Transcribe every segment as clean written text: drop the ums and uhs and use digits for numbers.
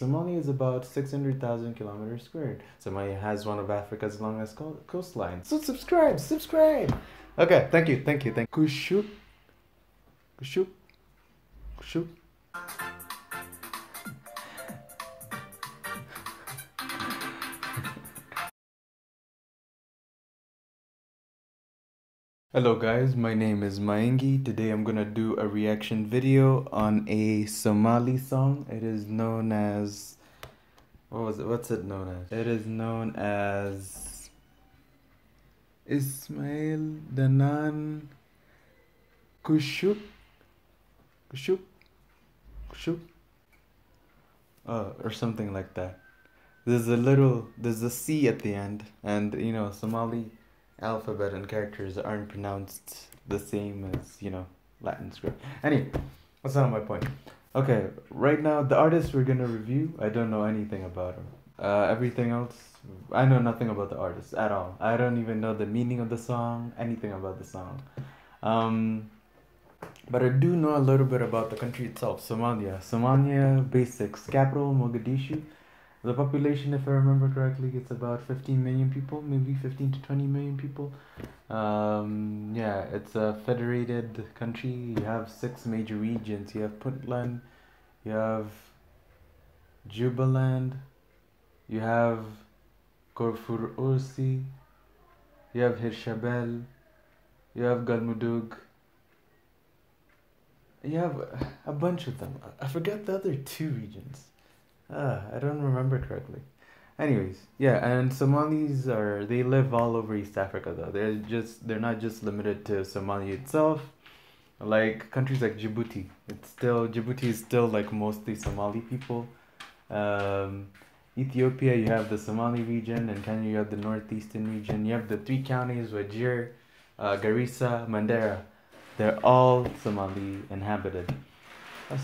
Somalia is about 600,000 kilometers squared. Somalia has one of Africa's longest coastlines. So subscribe! Okay, thank you. Qushuuc. Hello guys, my name is MAINGI. Today I'm gonna do a reaction video on a Somali song. It is known as... what's it known as? It is known as... Ismail Dannan Qushuuc. Or something like that. There's a C at the end, and you know, Somali alphabet and characters aren't pronounced the same as, you know, Latin script. Anyway, that's not my point. Okay, right now, the artist we're gonna review, I don't know anything about him. Everything else, I know nothing about the artist at all. I don't even know the meaning of the song, anything about the song. But I do know a little bit about the country itself, Somalia. Somalia, basics, capital, Mogadishu. The population, if I remember correctly, it's about 15 million people, maybe 15 to 20 million people. Yeah, it's a federated country. You have 6 major regions. You have Puntland, you have Jubaland, you have Qushuuc, you have Hirshabelle, you have Galmudug. You have a bunch of them. I forget the other 2 regions. I don't remember correctly. Anyways, yeah, and Somalis they live all over East Africa though. They're not just limited to Somalia itself. Like countries like Djibouti, Djibouti is still like mostly Somali people. Ethiopia, you have the Somali region, and Kenya you have the northeastern region. You have the 3 counties, Wajir, Garissa, Mandera. They're all Somali inhabited.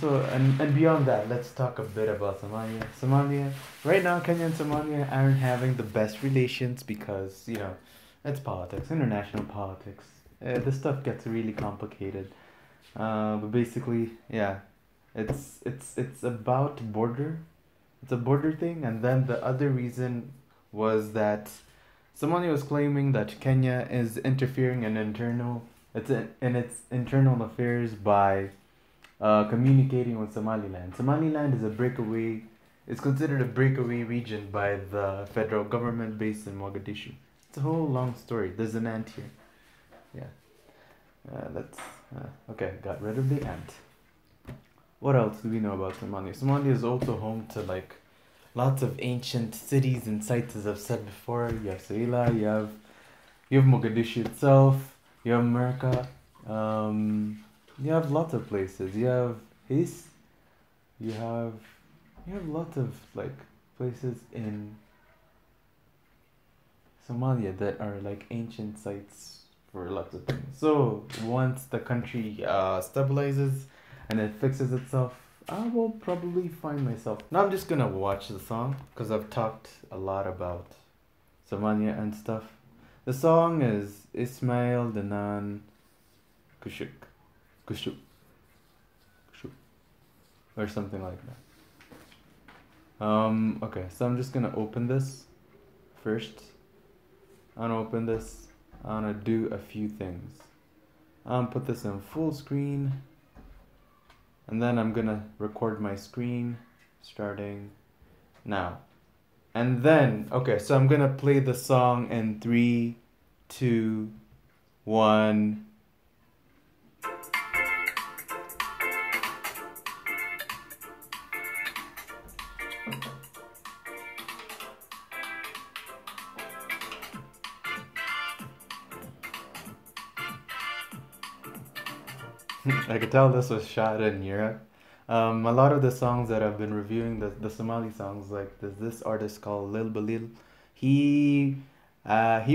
So, and beyond that, let's talk a bit about Somalia. Somalia, right now, Kenya and Somalia aren't having the best relations because, you know, it's politics, international politics. This stuff gets really complicated. But basically, yeah, it's about border. It's a border thing, and then the other reason was that Somalia was claiming that Kenya is interfering in its internal affairs by communicating with Somaliland. Somaliland is it's considered a breakaway region by the federal government based in Mogadishu. It's a whole long story. There's an ant here. Yeah. Okay, got rid of the ant. What else do we know about Somalia? Somalia is also home to like lots of ancient cities and sites, as I've said before. You have Saila, you have Mogadishu itself, you have Merka, you have lots of places. You have hees. You have lots of like places in Somalia that are like ancient sites for lots of things. So once the country stabilizes and it fixes itself, I will probably find myself. Now I'm just gonna watch the song because I've talked a lot about Somalia and stuff. The song is Ismail Dannan Qushuuc, or something like that. Okay, so I'm just gonna open this first. I'm gonna open this. I'm gonna do a few things. I'm gonna put this in full screen, and then I'm gonna record my screen starting now. And then, okay, so I'm gonna play the song in 3, 2, 1. I could tell this was shot in Europe. A lot of the songs that I've been reviewing, the Somali songs, like there's this artist called Lil Balil. He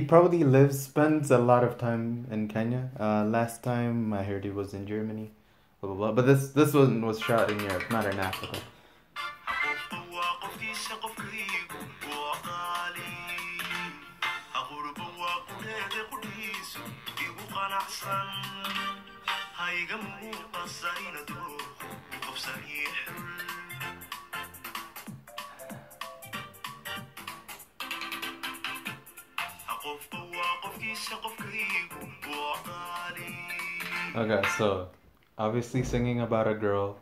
probably spends a lot of time in Kenya. Last time I heard he was in Germany, blah blah blah. But this one was shot in Europe, not in Africa. Okay, so obviously singing about a girl.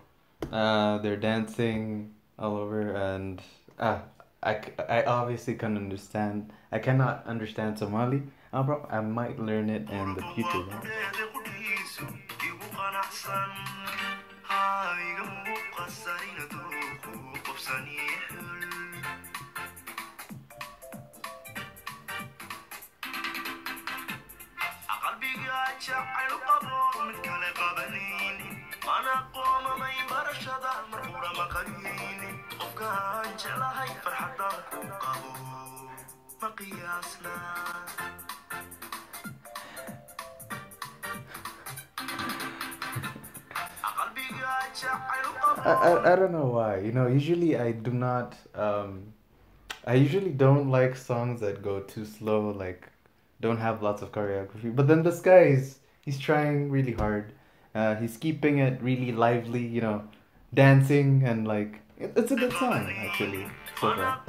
They're dancing all over, and I obviously can understand. I cannot understand Somali. I might learn it in the future. Right? I don't know why. You know, usually I do not. I usually don't like songs that go too slow, like don't have lots of choreography. But then this guy he's trying really hard. He's keeping it really lively, you know, dancing and like it's a good song actually so far.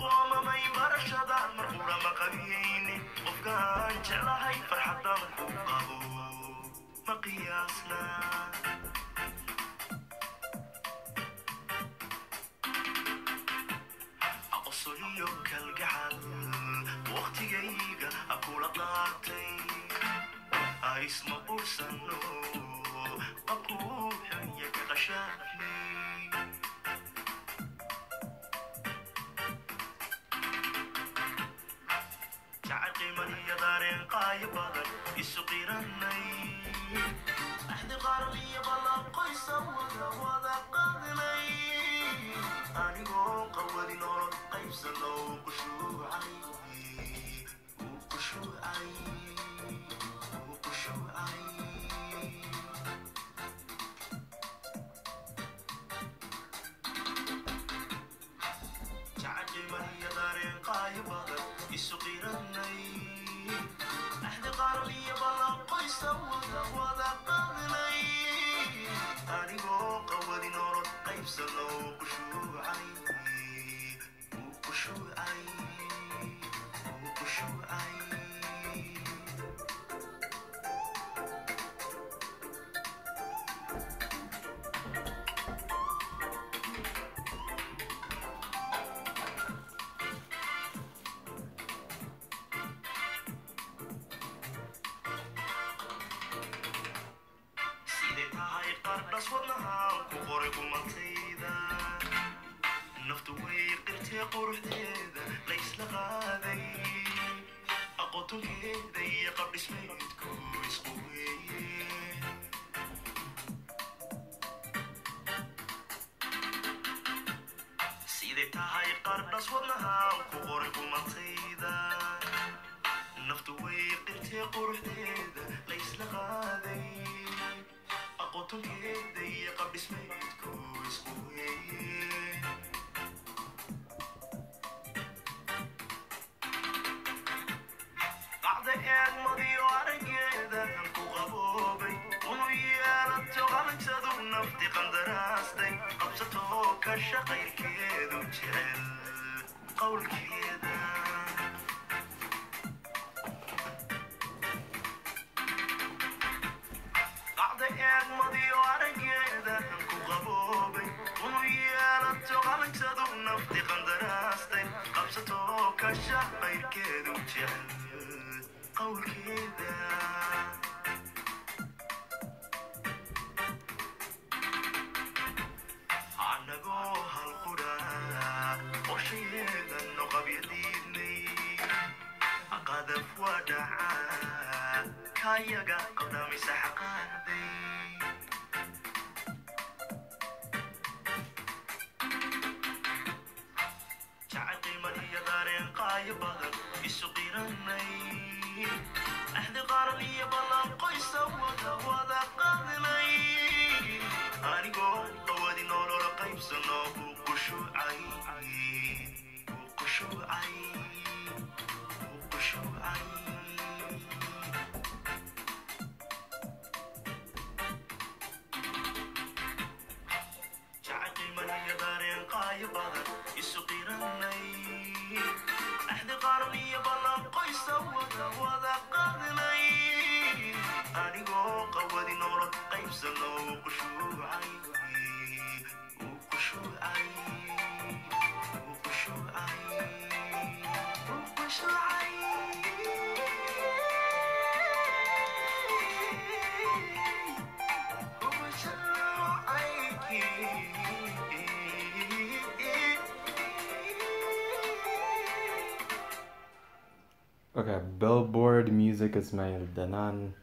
Okay, Billboard Music Ismail Dannan.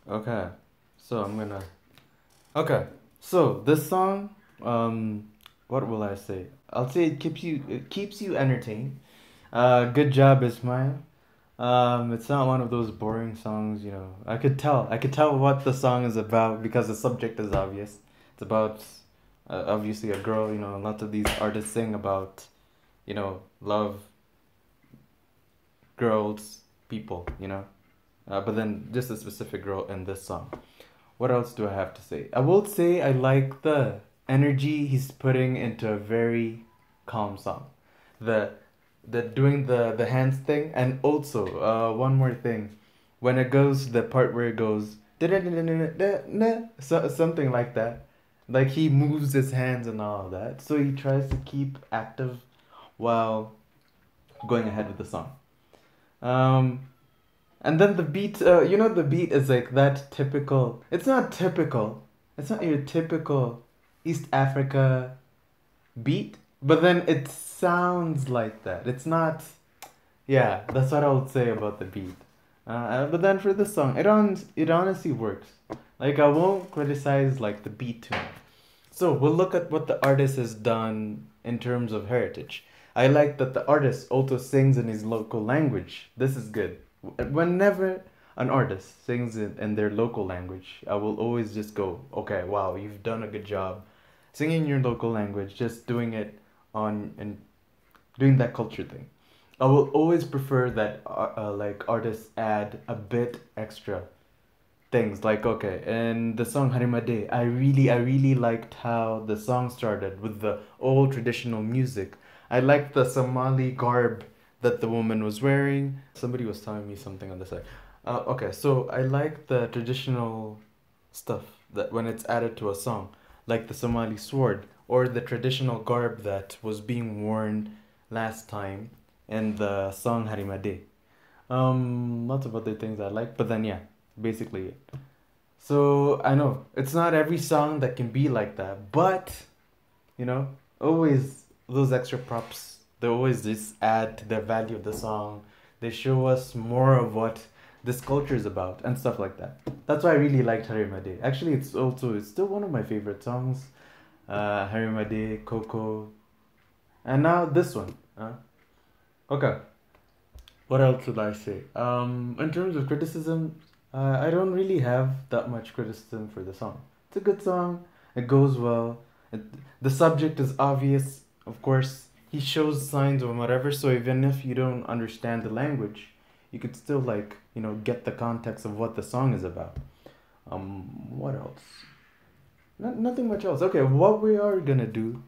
Okay, so I'm gonna. Okay, so this song, what will I say? I'll say it keeps you entertained. Good job, Ismail. It's not one of those boring songs, you know. I could tell what the song is about because the subject is obvious. It's about obviously a girl, you know. Lots of these artists sing about, you know, love, girls, people, you know. But then just a specific girl in this song. What else do I have to say? I will say I like the energy he's putting into a very calm song. The the doing the hands thing, and also one more thing. When it goes the part where it goes so, something like that. Like he moves his hands and all of that. So he tries to keep active while going ahead with the song. Um and then the beat, you know, the beat is like that typical. It's not typical. It's not your typical East Africa beat, but then it sounds like that. It's not. Yeah, that's what I would say about the beat. But then for the song, it honestly works. Like I won't criticize like the beat too much. So we'll look at what the artist has done in terms of heritage. I like that the artist also sings in his local language. This is good. Whenever an artist sings in their local language, I will always just go, okay, wow, you've done a good job singing your local language, just doing it on and doing that culture thing. I will always prefer that like artists add a bit extra things like okay in the song Harimade, I really liked how the song started with the old traditional music. I liked the Somali garb that the woman was wearing. Somebody was telling me something on the side. Okay, so I like the traditional stuff that when it's added to a song, like the Somali sword or the traditional garb that was being worn last time in the song Harimade. Lots of other things I like, but then yeah, basically it. So I know it's not every song that can be like that, but you know, always those extra props, they always just add to the value of the song. They show us more of what this culture is about and stuff like that. That's why I really liked Harimade. Actually, it's still one of my favorite songs. Harimade, Coco, and now this one. Okay. What else would I say? In terms of criticism, I don't really have that much criticism for the song. It's a good song. It goes well. It, the subject is obvious, of course. He shows signs of whatever, so even if you don't understand the language, you could still like, you know, get the context of what the song is about. What else? Nothing much else. Okay, what we are gonna do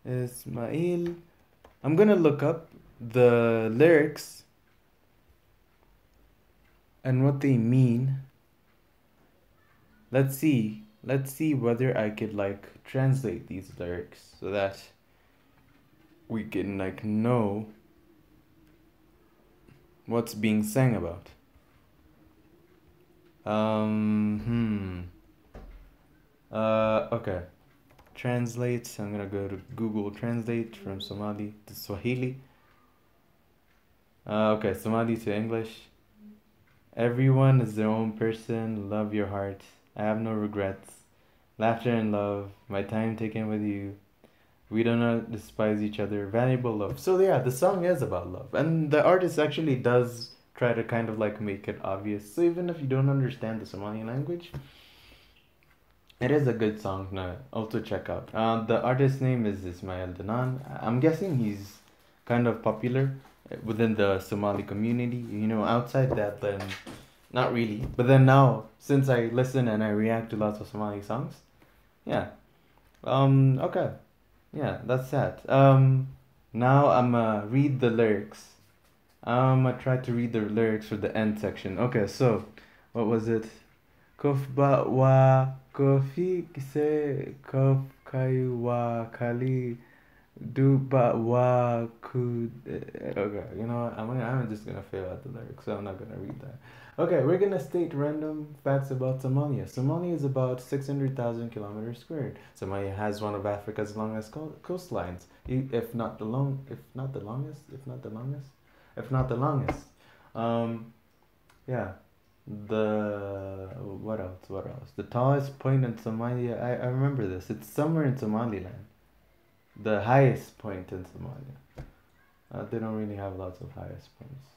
is Ismail. I'm gonna look up the lyrics and what they mean. Let's see whether I could like translate these lyrics so that we can like know what's being sang about. Okay. Translate. I'm gonna go to Google Translate from Somali to Swahili. Okay, Somali to English. Everyone is their own person. Love your heart. I have no regrets. Laughter and love. My time taken with you. We do not despise each other. Valuable love. So yeah, the song is about love, and the artist actually does try to kind of like make it obvious. So even if you don't understand the Somali language, it is a good song to also check out. The artist's name is Ismail Dannan. I'm guessing he's kind of popular within the Somali community. You know, outside that, then not really. But then now, since I listen and I react to lots of Somali songs, yeah. Okay. Yeah, that's that. Now I'ma read the lyrics. I'ma try to read the lyrics for the end section. Okay, so what was it? Kofba wa kofi kise kof kai wa kali Okay, you know what? I'm just gonna fail at the lyrics, so I'm not gonna read that. Okay, we're gonna state random facts about Somalia. Somalia is about 600,000 kilometers squared. Somalia has one of Africa's longest coastlines, if not the longest, if not the longest. Um, yeah. What else? What else? The tallest point in Somalia. I remember this. It's somewhere in Somaliland. The highest point in Somalia. They don't really have lots of highest points.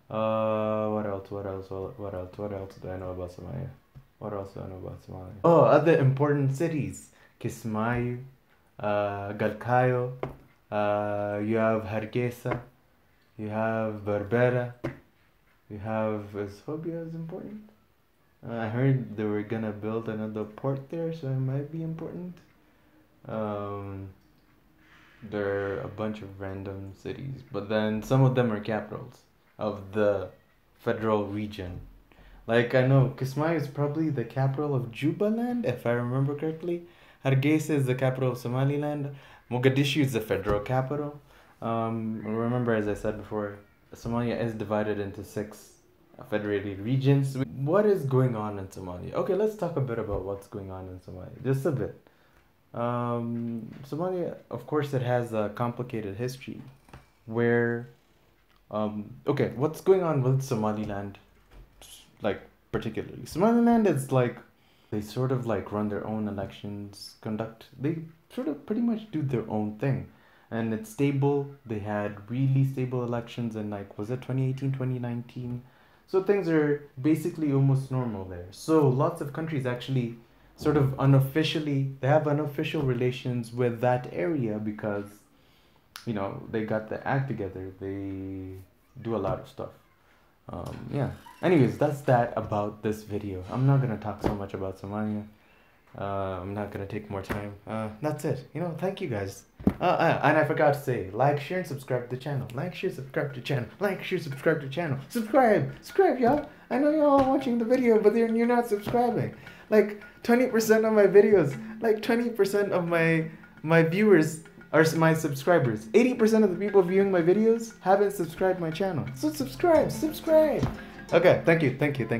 What else? What else? What else? What else do I know about Somalia? What else do I know about Somalia? Oh, other important cities. Kismayu, Galkayo, you have Hargeisa, you have Berbera, you have Phobia is important. I heard they were gonna build another port there, so it might be important. There are a bunch of random cities, but then some of them are capitals of the federal region. Like I know Kismayo is probably the capital of Jubaland, if I remember correctly. Hargeisa is the capital of Somaliland. Mogadishu is the federal capital. Remember, as I said before, Somalia is divided into 6 federated regions. What is going on in Somalia? Okay, let's talk a bit about what's going on in Somalia. Just a bit. Somalia, of course, it has a complicated history where, okay, what's going on with Somaliland, like, particularly? Somaliland is like, they sort of like run their own elections, they sort of pretty much do their own thing. And it's stable. They had really stable elections in like, was it 2018, 2019? So things are basically almost normal there. So lots of countries actually sort of unofficially, they have unofficial relations with that area because, you know, they got the act together. They do a lot of stuff. Yeah. Anyways, that's that about this video. I'm not gonna talk so much about Somalia. I'm not gonna take more time. That's it. You know, thank you guys. And I forgot to say, like, share, and subscribe to the channel. Like, share, subscribe to the channel. Like, share, subscribe to the channel. Subscribe, y'all. I know y'all are watching the video, but you're not subscribing. Like 20% of my videos, like 20% of my viewers are my subscribers. 80% of the people viewing my videos haven't subscribed my channel. So subscribe. Okay, thank you.